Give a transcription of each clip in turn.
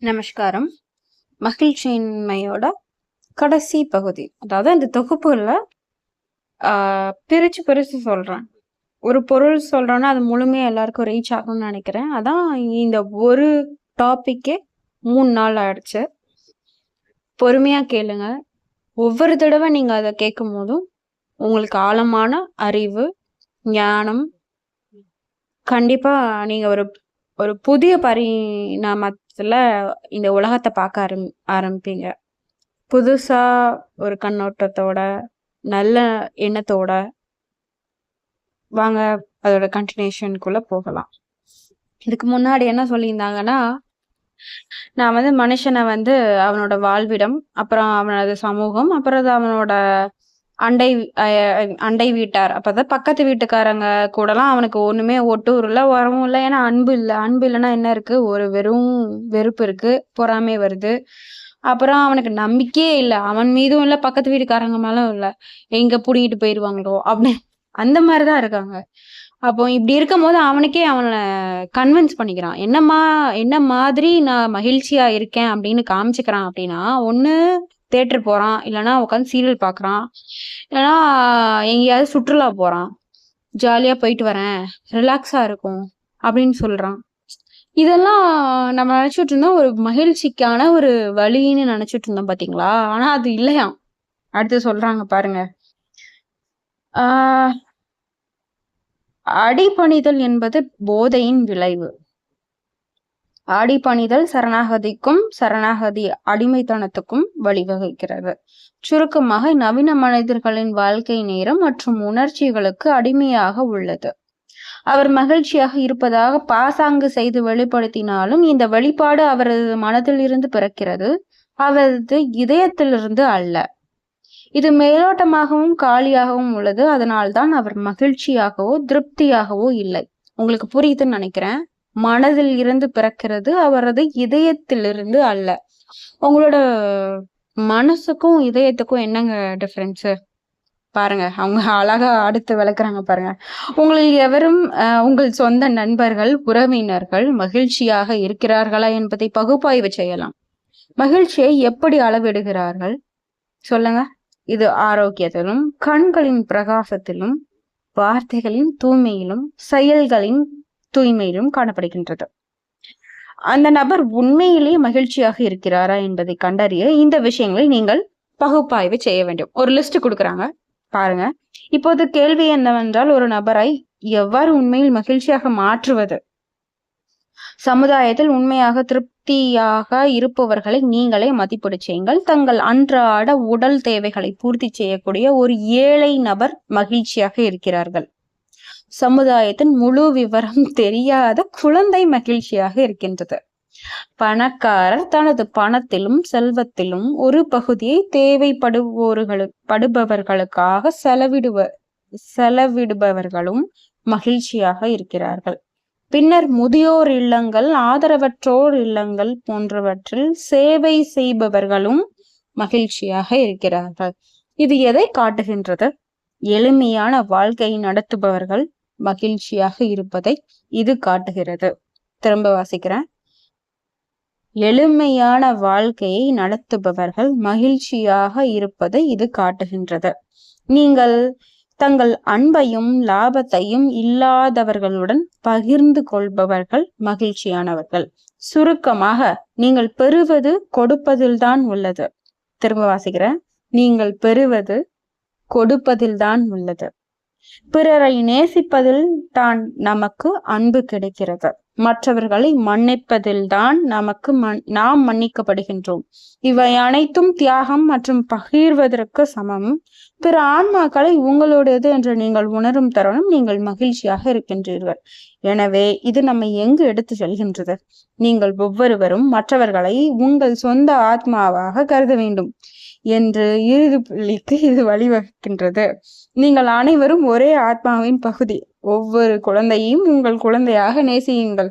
நமஸ்காரம். மகிழ்ச்சியின்மையோட கடைசி பகுதி, அதாவது அந்த தொகுப்புல பிரிச்சு பிரிச்சு சொல்றேன். ஒரு பொருள் சொல்றேன்னா அது முழுமையா எல்லாருக்கும் ரீச் ஆகும்னு நினைக்கிறேன். அதான் இந்த ஒரு டாபிக்கே 3 நாள் ஆயிடுச்சு. பொறுமையா கேளுங்க. ஒவ்வொரு தடவை நீங்க அதை கேட்கும் போதும் உங்களுக்கு ஆழமான அறிவு, ஞானம், கண்டிப்பா நீங்க ஒரு ஒரு புதிய பரிணாமத்துல இந்த உலகத்தை பார்க்க ஆரம்பிப்பீங்க. புதுசா ஒரு கண்ணோட்டத்தோட, நல்ல எண்ணத்தோட. வாங்க அதோட கண்டினியூஷனுக்குள்ள போகலாம். இதுக்கு முன்னாடி என்ன சொல்லியிருந்தாங்கன்னா, நான் மனுஷனை அவனோட வாழ்விடம், அப்புறம் அவனோட சமூகம், அப்புறம் அவனோட அண்டை அண்டை வீட்டார், அப்பதான் பக்கத்து வீட்டுக்காரங்க கூடலாம் அவனுக்கு ஒண்ணுமே ஒட்டும் இல்லை, உறவும் இல்லை. ஏன்னா அன்பு இல்லை. அன்பு இல்லைன்னா என்ன இருக்கு? ஒரு வெறும் வெறுப்பு இருக்கு, பொறாமை வருது. அப்புறம் அவனுக்கு நம்பிக்கையே இல்லை, அவன் மீதும் இல்லை, பக்கத்து வீட்டுக்காரங்க மேலும் இல்லை. எங்க புடிங்கிட்டு போயிடுவாங்களோ அப்படி அந்த மாதிரிதான் இருக்காங்க. அப்போ இப்படி இருக்கும் போது அவனுக்கே அவனை கன்வின்ஸ் பண்ணிக்கிறான். என்ன மாதிரி நான் மகிழ்ச்சியா இருக்கேன் அப்படின்னு காமிச்சுக்கிறான். அப்படின்னா ஒண்ணு தியேட்டர் போறான், இல்லைன்னா உட்காந்து சீரியல் பாக்குறான், இல்லைன்னா எங்கேயாவது சுற்றுலா போறான், ஜாலியா போயிட்டு வரேன், ரிலாக்ஸா இருக்கும் அப்படின்னு சொல்றான். இதெல்லாம் நம்ம நினைச்சிட்டு இருந்தோம் ஒரு மகிழ்ச்சிக்கான ஒரு வழின்னு நினைச்சிட்டு இருந்தோம், பாத்தீங்களா? ஆனா அது இல்லையா. அடுத்து சொல்றாங்க பாருங்க. அடிபணிதல் என்பது போதையின் விளைவு. அடிபணிதல் சரணாகதிக்கும், சரணாகதி அடிமைத்தனத்துக்கும் வழிவகுக்கிறது. சுருக்கமாக, நவீன மனிதர்களின் வாழ்க்கை நேரம் மற்றும் உணர்ச்சிகளுக்கு அடிமையாக உள்ளது. அவர் மகிழ்ச்சியாக இருப்பதாக பாசாங்கு செய்து வெளிப்படுத்தினாலும் இந்த வெளிப்பாடு அவரது மனதில் இருந்து பிறக்கிறது, அவரது இதயத்திலிருந்து அல்ல. இது மேலோட்டமாகவும் காலியாகவும் உள்ளது. அதனால்தான் அவர் மகிழ்ச்சியாகவோ திருப்தியாகவோ இல்லை. உங்களுக்கு புரியுதுன்னு நினைக்கிறேன். மனதில் இருந்து பிறக்கிறது, அவரது இதயத்திலிருந்து அல்ல. உங்களோட மனசுக்கும் இதயத்துக்கும் என்னங்க டிஃபரன்ஸு பாருங்க. அவங்க அழகா அடுத்து விளக்குறாங்க பாருங்க. உங்களில் எவரும் உங்கள் சொந்த நண்பர்கள், உறவினர்கள் மகிழ்ச்சியாக இருக்கிறார்களா என்பதை பகுப்பாய்வு செய்யலாம். மகிழ்ச்சியை எப்படி அளவிடுகிறார்கள் சொல்லுங்க? இது ஆரோக்கியத்திலும், கண்களின் பிரகாசத்திலும், வார்த்தைகளின் தூய்மையிலும், செயல்களின் தூய்மையிலும் காணப்படுகின்றது. அந்த நபர் உண்மையிலேயே மகிழ்ச்சியாக இருக்கிறாரா என்பதை கண்டறிய இந்த விஷயங்களை நீங்கள் பகுப்பாய்வு செய்ய வேண்டும். ஒரு லிஸ்ட் கொடுக்குறாங்க பாருங்க. இப்போது கேள்வி என்னவென்றால், ஒரு நபரை எவ்வாறு உண்மையில் மகிழ்ச்சியாக மாற்றுவது? சமுதாயத்தில் உண்மையாக திருப்தியாக இருப்பவர்களை நீங்களே மதிப்பீடு செய்யுங்கள். தங்கள் அன்றாட உடல் தேவைகளை பூர்த்தி செய்யக்கூடிய ஒரு ஏழை நபர் மகிழ்ச்சியாக இருக்கிறார்கள். சமுதாயத்தின் முழு விவரம் தெரியாத குழந்தை மகிழ்ச்சியாக இருக்கின்றது. பணக்காரர் தனது பணத்திலும் செல்வத்திலும் ஒரு பகுதியை தேவைப்படுபவர்களுக்காக செலவிடுபவர்களும் மகிழ்ச்சியாக இருக்கிறார்கள். பின்னர் முதியோர் இல்லங்கள், ஆதரவற்றோர் இல்லங்கள் போன்றவற்றில் சேவை செய்பவர்களும் மகிழ்ச்சியாக இருக்கிறார்கள். இது எதை காட்டுகின்றது? எளிமையான வாழ்க்கையை நடத்துபவர்கள் மகிழ்ச்சியாக இருப்பதை இது காட்டுகிறது. திரும்ப வாசிக்கிறேன். எளிமையான வாழ்க்கையை நடத்துபவர்கள் மகிழ்ச்சியாக இருப்பதை இது காட்டுகின்றது. நீங்கள் தங்கள் அன்பையும் லாபத்தையும் இல்லாதவர்களுடன் பகிர்ந்து கொள்பவர்கள் மகிழ்ச்சியானவர்கள். சுருக்கமாக, நீங்கள் பெறுவது கொடுப்பதில்தான் உள்ளது. திரும்ப வாசிக்கிறேன். நீங்கள் பெறுவது கொடுப்பதில்தான் உள்ளது. பிறரை நேசிப்பதில் தான் நமக்கு அன்பு கிடைக்கிறது. மற்றவர்களை மன்னிப்பதில் தான் நாம் மன்னிக்கப்படுகின்றோம். இவை அனைத்தும் தியாகம் மற்றும் பகிர்வதற்கு சமம். பிற ஆன்மாக்களை உங்களுடையது என்று நீங்கள் உணரும் தருணம் நீங்கள் மகிழ்ச்சியாக இருக்கின்றீர்கள். எனவே இது நம்மை எங்கு எடுத்து செல்கின்றது? நீங்கள் ஒவ்வொருவரும் மற்றவர்களை உங்கள் சொந்த ஆத்மாவாக கருத வேண்டும் என்று இறுதி புள்ளிக்கு இது வழிவகுக்கின்றது. நீங்கள் அனைவரும் ஒரே ஆத்மாவின் பகுதி. ஒவ்வொரு குழந்தையும் உங்கள் குழந்தையாக நேசியுங்கள்.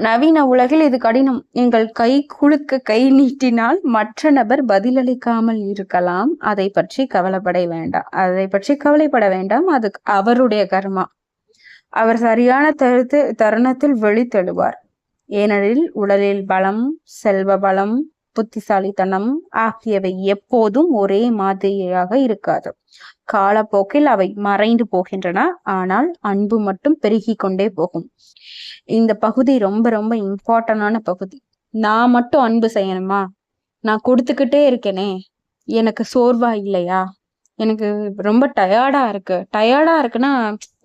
நவீன உலகில் இது கடினம். நீங்கள் கை குலுக்க கை நீட்டினால் மற்ற நபர் பதிலளிக்காமல் இருக்கலாம். அதை பற்றி கவலைப்பட வேண்டாம். அது அவருடைய கர்மா. அவர் சரியான தருணத்தில் வெளித்தெழுவார். ஏனெனில் உடலில் பலம், செல்வ பலம், புத்திசாலித்தனம் ஆகியவை எப்போதும் ஒரே மாதிரியாக இருக்காது. காலப்போக்கில் அவை மறைந்து போகின்றன. ஆனால் அன்பு மட்டும் பெருகி கொண்டே போகும். இந்த பகுதி ரொம்ப ரொம்ப இம்பார்ட்டன்டான பகுதி. நான் மட்டும் அன்பு செய்யணுமா? நான் கொடுத்துக்கிட்டே இருக்கேனே, எனக்கு சோர்வா இல்லையா? எனக்கு ரொம்ப டயர்டா இருக்குன்னா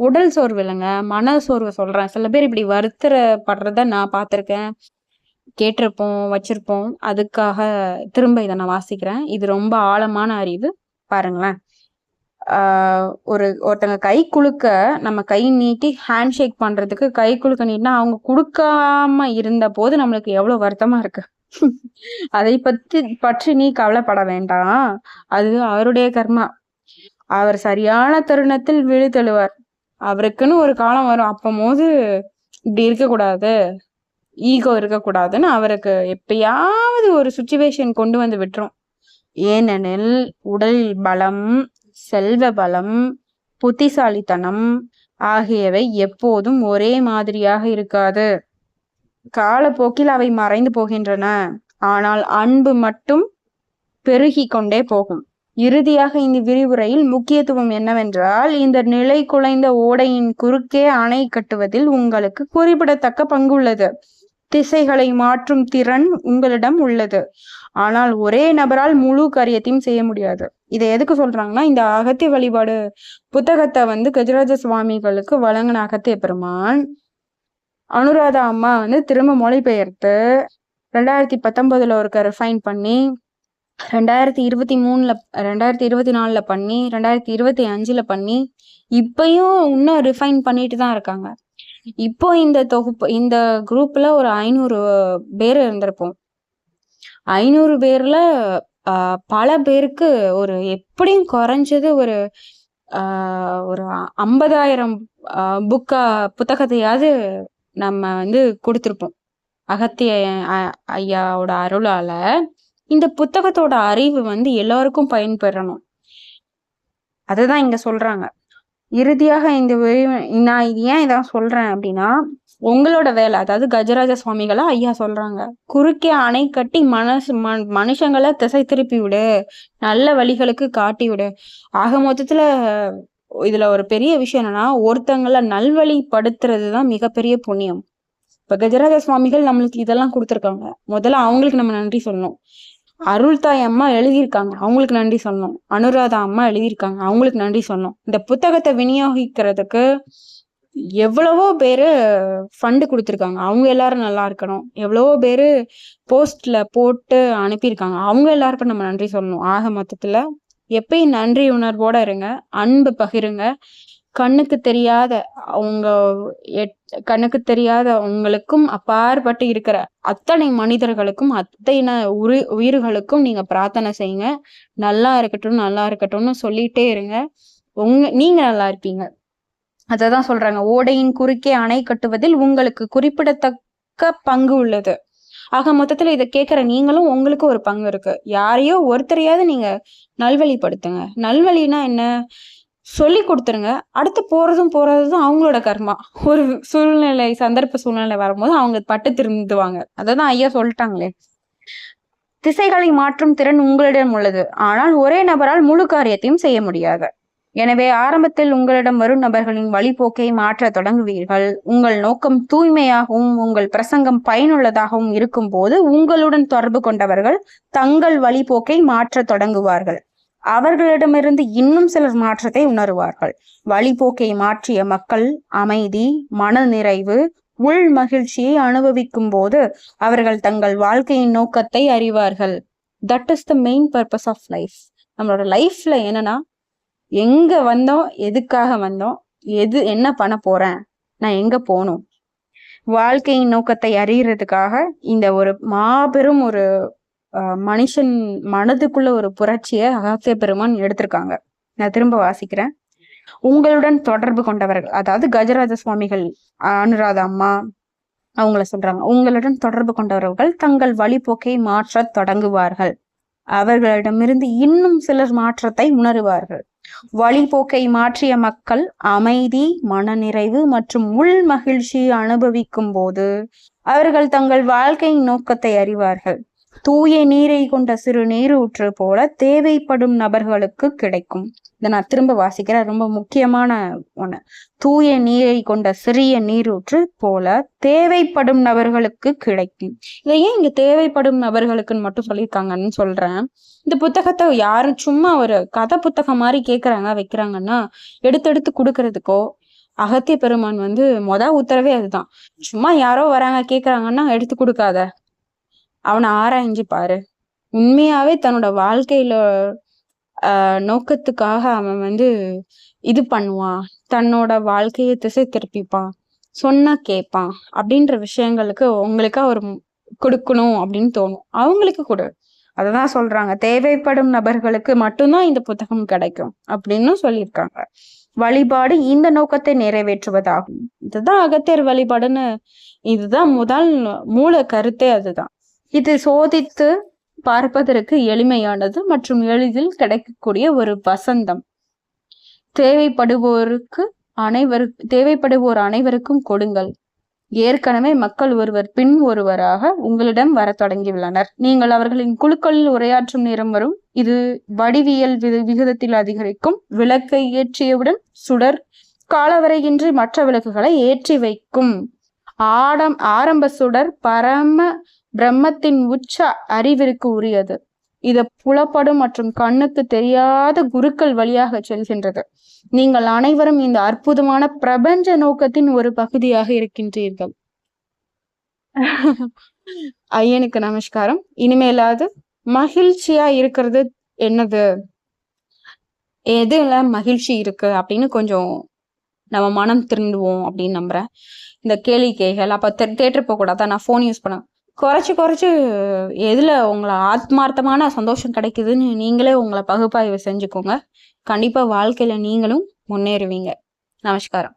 உடல் சோர்வு இல்லைங்க, மன சோர்வு சொல்றேன். சில பேர் இப்படி வருத்தப்படுறத நான் பார்த்திருக்கேன், கேட்டிருப்போம், வச்சிருப்போம். அதுக்காக திரும்ப இதை நான் வாசிக்கிறேன். இது ரொம்ப ஆழமான அறிவு. பாருங்களேன். ஒருத்தங்க கை குலுக்க நம்ம கை நீட்டி ஹேண்ட் ஷேக் பண்றதுக்கு கை குலுக்க நீட்டினா அவங்க கொடுக்காம இருந்த போது நம்மளுக்கு எவ்வளவு வருத்தமா இருக்கு. அதை பற்றி நீ கவலைப்பட வேண்டாம். அது அவருடைய கர்மா. அவர் சரியான தருணத்தில் விழித்தெழுவார். அவருக்குன்னு ஒரு காலம் வரும். அப்போது இப்படி இருக்கக்கூடாது, ஈகோ இருக்கக்கூடாதுன்னு அவருக்கு எப்பயாவது ஒரு சுச்சுவேஷன் கொண்டு வந்து விட்டுரும். ஏனெனில் உடலில் பலம், செல்வ பலம், புத்திசாலித்தனம் ஆகியவை எப்போதும் ஒரே மாதிரியாக இருக்காது. காலப்போக்கில் அவை மறைந்து போகின்றன. ஆனால் அன்பு மட்டும் பெருகி கொண்டே போகும். இறுதியாக இந்த விரிவுரையில் முக்கியத்துவம் என்னவென்றால், இந்த நிலை குலைந்த ஓடையின் குறுக்கே அணை கட்டுவதில் உங்களுக்கு குறிப்பிடத்தக்க பங்கு உள்ளது. திசைகளை மாற்றும் திறன் உங்களிடம் உள்ளது. ஆனால் ஒரே நபரால் முழு காரியத்தையும் செய்ய முடியாது. இதை எதுக்கு சொல்றாங்கன்னா, இந்த அகத்திய வழிபாடு புத்தகத்தை கஜராஜ சுவாமிகளுக்கு வழங்கின அகத்திய பெருமான் அனுராதா அம்மா திரும்ப மொழிபெயர்த்து 2019 ஒருக்க ரிஃபைன் பண்ணி 2024 பண்ணி 2025 பண்ணி இப்பயும் இன்னும் ரிஃபைன் பண்ணிட்டு தான் இருக்காங்க. இப்போ இந்த குரூப்ல ஒரு 500 பேர் இருந்திருப்போம். 500 பேர்ல பல பேருக்கு ஒரு எப்படியும் குறைஞ்சது ஒரு 50,000 புத்தகத்தையாவது நம்ம கொடுத்திருப்போம். அகத்திய ஐயாவோட அருளால இந்த புத்தகத்தோட அறிவு எல்லாருக்கும் பயன்பெறணும். அதுதான் இங்க சொல்றாங்க. இறுதியாக நான் இது ஏன் இதான் சொல்றேன் அப்படின்னா, உங்களோட வேலை, அதாவது கஜராஜ சுவாமிகளா ஐயா சொல்றாங்க, குறுக்கே அணை கட்டி மனுஷங்களை திசை திருப்பி விடு, நல்ல வழிகளுக்கு காட்டி விடு. ஆக மொத்தத்துல இதுல ஒரு பெரிய விஷயம் என்னன்னா, ஒருத்தங்களை நல்வழிப்படுத்துறதுதான் மிகப்பெரிய புண்ணியம். இப்ப கஜராஜ சுவாமிகள் நம்மளுக்கு இதெல்லாம் கொடுத்துருக்காங்க. முதல்ல அவங்களுக்கு நம்ம நன்றி சொல்லணும். அருள்தாய் அம்மா எழுதியிருக்காங்க, அவங்களுக்கு நன்றி சொல்லணும். அனுராதா அம்மா எழுதியிருக்காங்க, அவங்களுக்கு நன்றி சொல்லணும். இந்த புத்தகத்தை விநியோகிக்கிறதுக்கு எவ்வளவோ பேரு ஃபண்டு கொடுத்துருக்காங்க, அவங்க எல்லாரும் நல்லா இருக்கணும். எவ்வளவோ பேரு போஸ்ட்ல போட்டு அனுப்பியிருக்காங்க, அவங்க எல்லாருக்கும் நம்ம நன்றி சொல்லணும். ஆக மொத்தத்துல எப்பயும் நன்றி உணர்வோட இருங்க, அன்பு பகிருங்க. கண்ணுக்கு தெரியாத உங்களுக்கும் அப்பாற்பட்டு இருக்கிற அத்தனை மனிதர்களுக்கும், அத்தனை உயிர்களுக்கும் நீங்க பிரார்த்தனை செய்யுங்க. நல்லா இருக்கட்டும்னு சொல்லிட்டே இருங்க. நீங்க நல்லா இருப்பீங்க. அததான் சொல்றாங்க, ஓடையின் குறுக்கே அணை கட்டுவதில் உங்களுக்கு குறிப்பிடத்தக்க பங்கு உள்ளது. ஆக மொத்தத்துல இதை கேட்கிற நீங்களும் உங்களுக்கு ஒரு பங்கு இருக்கு. யாரையோ ஒருத்தரையாவது நீங்க நல்வழிப்படுத்துங்க. நல்வழினா என்ன? சொல்லி கொடுத்துருங்க. அடுத்து போறதும் அவங்களோட கர்மா. ஒரு சந்தர்ப்ப சூழ்நிலை வரும்போது அவங்க பட்டு திருந்துவாங்க. அததான் ஐயா சொல்லிட்டாங்களே. திசைகளை மாற்றும் திறன் உங்களிடம் உள்ளது. ஆனால் ஒரே நபரால் முழு காரியத்தையும் செய்ய முடியாது. எனவே ஆரம்பத்தில் உங்களிடம் வரும் நபர்களின் வழிபோக்கை மாற்ற தொடங்குவீர்கள். உங்கள் நோக்கம் தூய்மையாகவும் உங்கள் பிரசங்கம் பயனுள்ளதாகவும் இருக்கும் போது உங்களுடன் தொடர்பு கொண்டவர்கள் தங்கள் வழிபோக்கை மாற்ற தொடங்குவார்கள். அவர்களிடமிருந்து இன்னும் சிலர் மாற்றத்தை உணருவார்கள். வழிபோக்கை மாற்றிய மக்கள் அமைதி, மன நிறைவு, உள் மகிழ்ச்சியை அனுபவிக்கும் போது அவர்கள் தங்கள் வாழ்க்கையின் நோக்கத்தை அறிவார்கள். That is the main purpose of life. நம்மளோட லைஃப்ல என்னன்னா, எங்க வந்தோம், எதுக்காக வந்தோம், என்ன பண்ண போறேன், நான் எங்க போகணும், வாழ்க்கையின் நோக்கத்தை அறியறதுக்காக இந்த ஒரு மாபெரும் ஒரு மனுஷன் மனதுக்குள்ள ஒரு புரட்சியை அகத்திய பெருமான் எடுத்திருக்காங்க. நான் திரும்ப வாசிக்கிறேன். உங்களுடன் தொடர்பு கொண்டவர்கள், அதாவது கஜராஜ சுவாமிகள், அனுராதா அம்மா அவங்கள சொல்றாங்க. உங்களுடன் தொடர்பு கொண்டவர்கள் தங்கள் வழிபோக்கை மாற்ற தொடங்குவார்கள். அவர்களிடமிருந்து இன்னும் சிலர் மாற்றத்தை உணருவார்கள். வழிபோக்கை மாற்றிய மக்கள் அமைதி, மனநிறைவு மற்றும் உள் மகிழ்ச்சியை அனுபவிக்கும் போது அவர்கள் தங்கள் வாழ்க்கையின் நோக்கத்தை அறிவார்கள். தூய நீரை கொண்ட சிறு நீரூற்று போல தேவைப்படும் நபர்களுக்கு கிடைக்கும். இதை நான் திரும்ப வாசிக்கிறேன், ரொம்ப முக்கியமான ஒண்ணு. தூய நீரை கொண்ட சிறிய நீரூற்று போல தேவைப்படும் நபர்களுக்கு கிடைக்கும். இதை ஏன் இங்க தேவைப்படும் நபர்களுக்குன்னு மட்டும் சொல்லியிருக்காங்கன்னு சொல்றேன். இந்த புத்தகத்தை யாரும் சும்மா ஒரு கதை புத்தகம் மாதிரி கேட்கறாங்க வைக்கிறாங்கன்னா எடுத்து கொடுக்கறதுக்கோ, அகத்திய பெருமான் வந்து உத்தரவே அதுதான். சும்மா யாரோ வராங்க கேக்குறாங்கன்னா எடுத்து கொடுக்காத, அவனை ஆராய்ஞ்சு பாரு. உண்மையாவே தன்னோட வாழ்க்கையில நோக்கத்துக்காக அவன் வந்து இது பண்ணுவான், தன்னோட வாழ்க்கையை திசை திருப்பிப்பான், சொன்னா கேட்பான் அப்படின்ற விஷயங்களுக்கு உங்களுக்கா ஒரு கொடுக்கணும் அப்படின்னு தோணும். அவங்களுக்கு கொடு. அததான் சொல்றாங்க, தேவைப்படும் நபர்களுக்கு மட்டும்தான் இந்த புத்தகம் கிடைக்கும் அப்படின்னு சொல்லியிருக்காங்க. வழிபாடு இந்த நோக்கத்தை நிறைவேற்றுவதாகும். இதுதான் அகத்தியர் வழிபாடுன்னு, இதுதான் முதல் மூல கருத்தே அதுதான். இது சோதித்து பார்ப்பதற்கு எளிமையானது மற்றும் எளிதில் கிடைக்கக்கூடிய ஒரு வசந்தம். தேவைப்படுவோர் அனைவருக்கும் கொடுங்கள். ஏற்கனவே மக்கள் ஒருவர் பின் ஒருவராக உங்களிடம் வர தொடங்கியுள்ளனர். நீங்கள் அவர்களின் குழுக்களில் உரையாற்றும் நேரம் வரும். இது வடிவியல் விகிதத்தில் அதிகரிக்கும். விளக்கை ஏற்றியவுடன் சுடர் காலவரையின்றி மற்ற விளக்குகளை ஏற்றி வைக்கும். ஆரம்ப சுடர் பரம பிரம்மத்தின் உச்ச அறிவிற்கு உரியது. இது புலப்படும் மற்றும் கண்ணுக்கு தெரியாத குருக்கள் வழியாக செல்கின்றது. நீங்கள் அனைவரும் இந்த அற்புதமான பிரபஞ்ச நோக்கத்தின் ஒரு பகுதியாக இருக்கின்றீர்கள். ஐயனுக்கு நமஸ்காரம். இனிமேலாவது மகிழ்ச்சியா இருக்கிறது என்னது, எதுல மகிழ்ச்சி இருக்கு அப்படின்னு கொஞ்சம் நம்ம மனம் திருந்துவோம் அப்படின்னு நம்புறேன். இந்த கேளிக்கைகள் அப்ப தேட்டர் போக கூடாதான், நான் போன் யூஸ் பண்ண குறைச்சு எதுல உங்களை ஆத்மார்த்தமான சந்தோஷம் கிடைக்குதுன்னு நீங்களே உங்களை பகுப்பாய்வு செஞ்சுக்கோங்க. கண்டிப்பா வாழ்க்கையில நீங்களும் முன்னேறுவீங்க. நமஸ்காரம்.